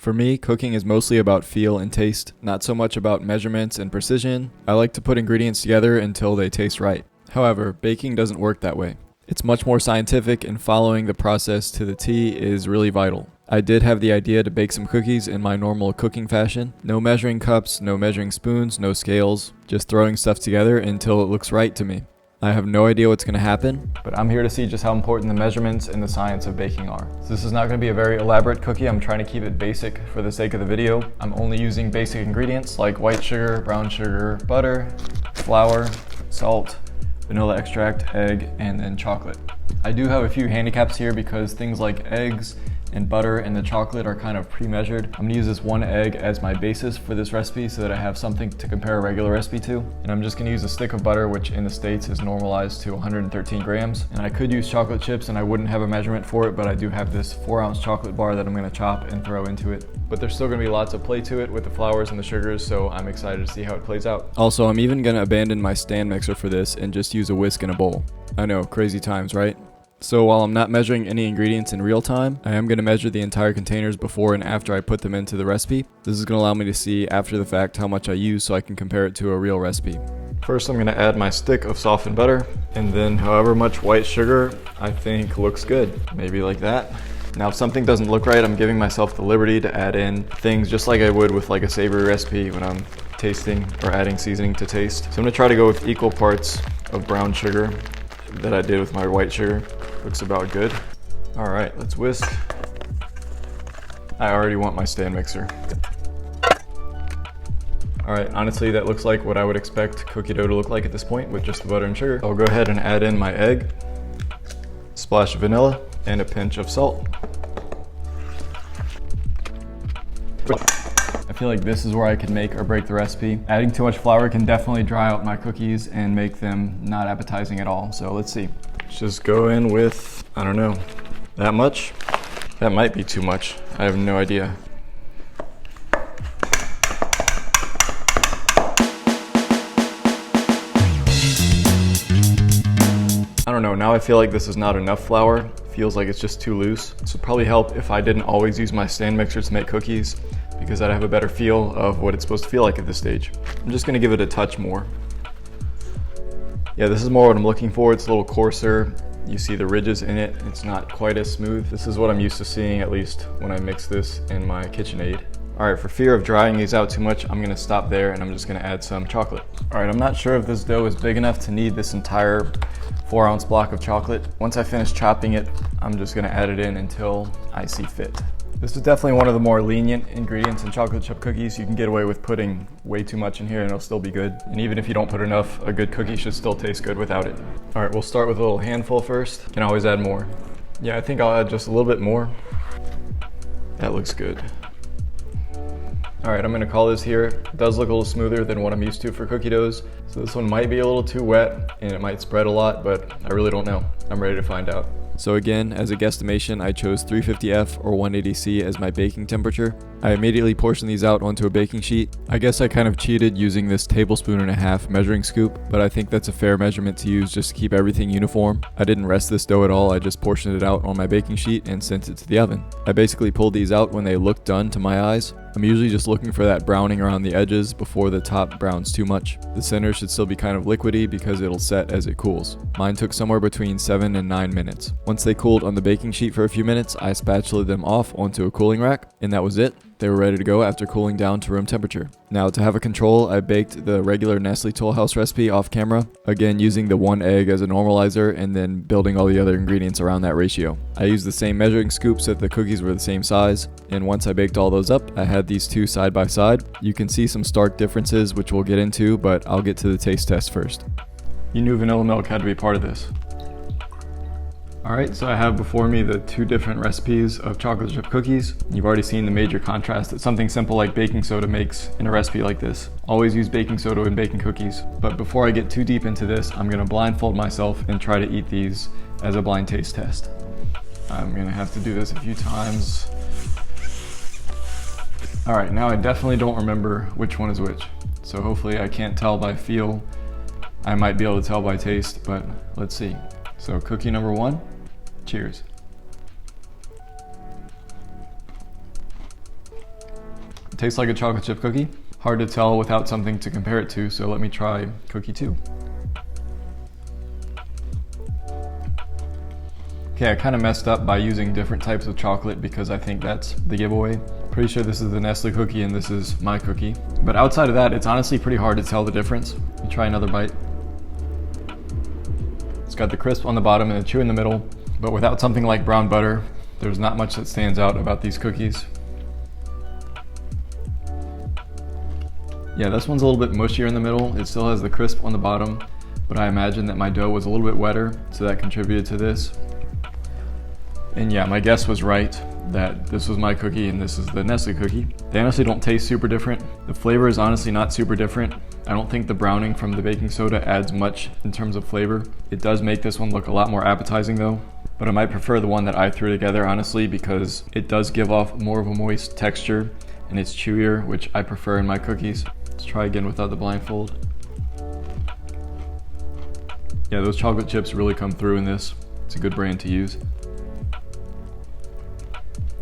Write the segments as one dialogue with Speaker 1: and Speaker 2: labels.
Speaker 1: For me, cooking is mostly about feel and taste, not so much about measurements and precision. I like to put ingredients together until they taste right. However, baking doesn't work that way. It's much more scientific, and following the process to the T is really vital. I did have the idea to bake some cookies in my normal cooking fashion. No measuring cups, no measuring spoons, no scales, just throwing stuff together until it looks right to me. I have no idea what's going to happen, but I'm here to see just how important the measurements and the science of baking are. So this is not going to be a very elaborate cookie. I'm trying to keep it basic for the sake of the video. I'm only using basic ingredients like white sugar, brown sugar, butter, flour, salt, vanilla extract, egg, and then chocolate. I do have a few handicaps here because things like eggs and butter and the chocolate are kind of pre-measured. I'm gonna use this one egg as my basis for this recipe so that I have something to compare a regular recipe to. And I'm just gonna use a stick of butter, which in the States is normalized to 113 grams. And I could use chocolate chips and I wouldn't have a measurement for it, but I do have this 4-ounce chocolate bar that I'm gonna chop and throw into it. But there's still gonna be lots of play to it with the flours and the sugars, so I'm excited to see how it plays out. Also, I'm even gonna abandon my stand mixer for this and just use a whisk in a bowl. I know, crazy times, right? So while I'm not measuring any ingredients in real time, I am going to measure the entire containers before and after I put them into the recipe. This is going to allow me to see after the fact how much I use so I can compare it to a real recipe. First, I'm going to add my stick of softened butter, and then however much white sugar I think looks good. Maybe like that. Now if something doesn't look right, I'm giving myself the liberty to add in things just like I would with like a savory recipe when I'm tasting or adding seasoning to taste. So I'm going to try to go with equal parts of brown sugar that I did with my white sugar. Looks about good. All right, let's whisk. I already want my stand mixer. All right, honestly, that looks like what I would expect cookie dough to look like at this point with just the butter and sugar. I'll go ahead and add in my egg, splash of vanilla, and a pinch of salt. I feel like this is where I can make or break the recipe. Adding too much flour can definitely dry out my cookies and make them not appetizing at all. So let's see. Let's just go in with, I don't know, that much? That might be too much. I have no idea. I don't know, now I feel like this is not enough flour. Feels like it's just too loose. This would probably help if I didn't always use my stand mixer to make cookies, because I'd have a better feel of what it's supposed to feel like at this stage. I'm just gonna give it a touch more. Yeah, this is more what I'm looking for. It's a little coarser. You see the ridges in it. It's not quite as smooth. This is what I'm used to seeing, at least when I mix this in my KitchenAid. All right, for fear of drying these out too much, I'm gonna stop there and I'm just gonna add some chocolate. All right, I'm not sure if this dough is big enough to need this entire 4-ounce block of chocolate. Once I finish chopping it, I'm just gonna add it in until I see fit. This is definitely one of the more lenient ingredients in chocolate chip cookies. You can get away with putting way too much in here and it'll still be good. And even if you don't put enough, a good cookie should still taste good without it. All right, we'll start with a little handful first. You can always add more. Yeah, I think I'll add just a little bit more. That looks good. All right, I'm gonna call this here. It does look a little smoother than what I'm used to for cookie doughs. So this one might be a little too wet and it might spread a lot, but I really don't know. I'm ready to find out. So again, as a guesstimation, I chose 350F or 180C as my baking temperature. I immediately portioned these out onto a baking sheet. I guess I kind of cheated using this 1.5 tablespoon measuring scoop, but I think that's a fair measurement to use just to keep everything uniform. I didn't rest this dough at all, I just portioned it out on my baking sheet and sent it to the oven. I basically pulled these out when they looked done to my eyes. I'm usually just looking for that browning around the edges before the top browns too much. The center should still be kind of liquidy because it'll set as it cools. Mine took somewhere between 7 and 9 minutes. Once they cooled on the baking sheet for a few minutes, I spatulaed them off onto a cooling rack, and that was it. They were ready to go after cooling down to room temperature. Now to have a control, I baked the regular Nestle Toll House recipe off camera, again using the 1 egg as a normalizer and then building all the other ingredients around that ratio. I used the same measuring scoop so that the cookies were the same size, and once I baked all those up, I had these two side by side. You can see some stark differences which we'll get into, but I'll get to the taste test first. You knew vanilla milk had to be part of this. Alright, so I have before me the 2 different recipes of chocolate chip cookies. You've already seen the major contrast that something simple like baking soda makes in a recipe like this. Always use baking soda in baking cookies. But before I get too deep into this, I'm going to blindfold myself and try to eat these as a blind taste test. I'm going to have to do this a few times. Alright, now I definitely don't remember which one is which. So hopefully I can't tell by feel. I might be able to tell by taste, but let's see. So cookie number 1. Cheers. It tastes like a chocolate chip cookie. Hard to tell without something to compare it to, so let me try cookie 2. Okay, I kind of messed up by using different types of chocolate because I think that's the giveaway. Pretty sure this is the Nestle cookie and this is my cookie. But outside of that, it's honestly pretty hard to tell the difference. Let me try another bite. It's got the crisp on the bottom and the chew in the middle, but without something like brown butter, there's not much that stands out about these cookies. Yeah, this one's a little bit mushier in the middle. It still has the crisp on the bottom, but I imagine that my dough was a little bit wetter, so that contributed to this. And yeah, my guess was right that this was my cookie and this is the Nestle cookie. They honestly don't taste super different. The flavor is honestly not super different. I don't think the browning from the baking soda adds much in terms of flavor. It does make this one look a lot more appetizing though, but I might prefer the one that I threw together honestly because it does give off more of a moist texture and it's chewier, which I prefer in my cookies. Let's try again without the blindfold. Yeah, those chocolate chips really come through in this. It's a good brand to use.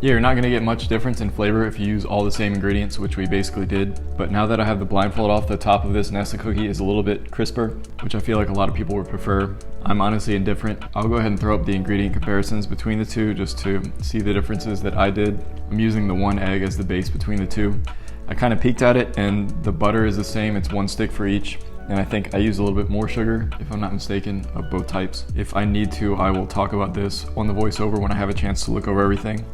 Speaker 1: Yeah, you're not gonna get much difference in flavor if you use all the same ingredients, which we basically did. But now that I have the blindfold off, the top of this Nestle cookie is a little bit crisper, which I feel like a lot of people would prefer. I'm honestly indifferent. I'll go ahead and throw up the ingredient comparisons between the two just to see the differences that I did. I'm using the 1 egg as the base between the two. I kind of peeked at it and the butter is the same, it's 1 stick for each. And I think I used a little bit more sugar, if I'm not mistaken, of both types. If I need to, I will talk about this on the voiceover when I have a chance to look over everything.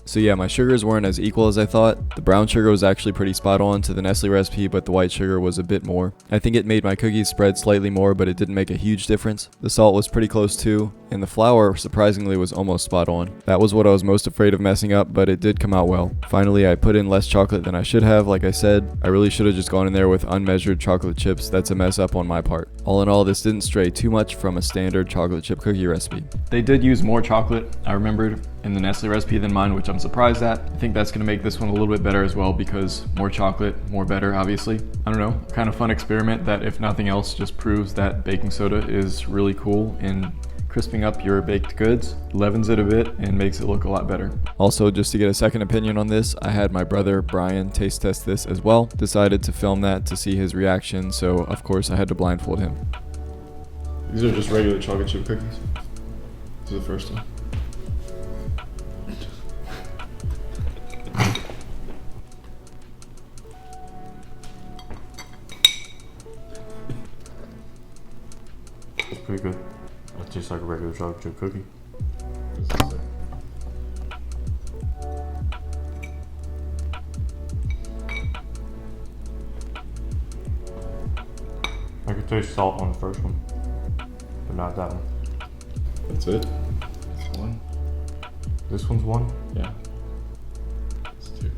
Speaker 1: So yeah, my sugars weren't as equal as I thought. The brown sugar was actually pretty spot on to the Nestle recipe, but the white sugar was a bit more. I think it made my cookies spread slightly more, but it didn't make a huge difference. The salt was pretty close too, and the flour surprisingly was almost spot on. That was what I was most afraid of messing up, but it did come out well. Finally, I put in less chocolate than I should have, like I said. I really should have just gone in there with unmeasured chocolate chips. That's a mess up on my part. All in all, this didn't stray too much from a standard chocolate chip cookie recipe. They did use more chocolate, I remembered, in the Nestle recipe than mine, which I'm surprised at. I think that's gonna make this one a little bit better as well because more chocolate, more better, obviously. I don't know, kind of fun experiment that if nothing else just proves that baking soda is really cool in crisping up your baked goods, leavens it a bit and makes it look a lot better. Also, just to get a second opinion on this, I had my brother Brian taste test this as well. Decided to film that to see his reaction, so of course I had to blindfold him. These are just regular chocolate chip cookies. This is the first one.
Speaker 2: It's pretty good. It tastes like a regular chocolate chip cookie. I could taste salt on the first one, but not that one.
Speaker 1: That's it? That's 1?
Speaker 2: This one's 1?
Speaker 1: Yeah. It's 2.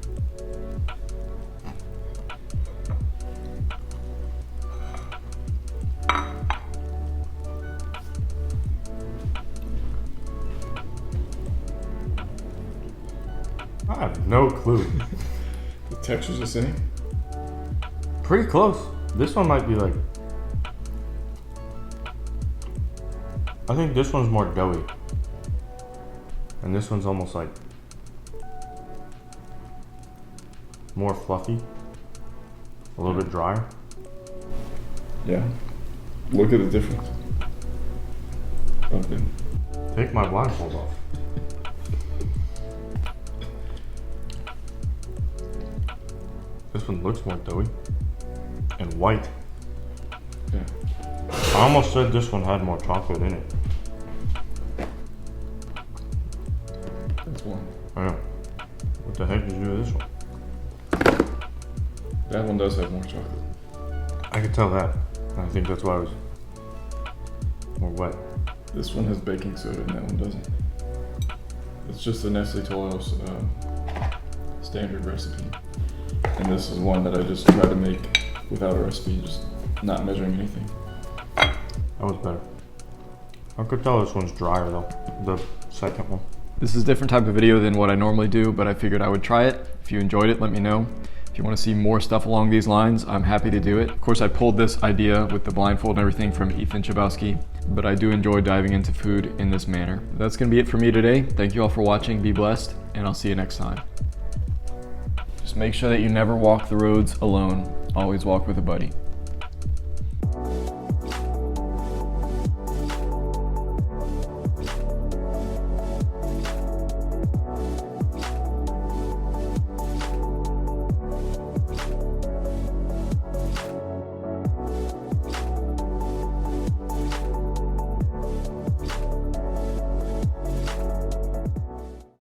Speaker 2: I have no clue.
Speaker 1: The texture's the same?
Speaker 2: Pretty close. This one might be like... I think this one's more doughy. And this one's almost like... more fluffy. A little bit drier.
Speaker 1: Yeah. Look at the difference. Okay.
Speaker 2: Take my blindfold off. This one looks more doughy and white.
Speaker 1: Yeah.
Speaker 2: I almost said this one had more chocolate in it.
Speaker 1: That's 1.
Speaker 2: I know. What the heck did you do with this one?
Speaker 1: That one does have more chocolate.
Speaker 2: I could tell that. I think that's why it was more wet.
Speaker 1: This one has baking soda and that one doesn't. It's just the Nestle Toll House standard recipe. And this is one that I just tried to make without a recipe, just not measuring anything.
Speaker 2: That was better. I could tell this one's drier though, the second one.
Speaker 1: This is a different type of video than what I normally do, but I figured I would try it. If you enjoyed it, let me know. If you want to see more stuff along these lines, I'm happy to do it. Of course, I pulled this idea with the blindfold and everything from Ethan Chbosky, but I do enjoy diving into food in this manner. That's going to be it for me today. Thank you all for watching. Be blessed, and I'll see you next time. Just make sure that you never walk the roads alone. Always walk with a buddy.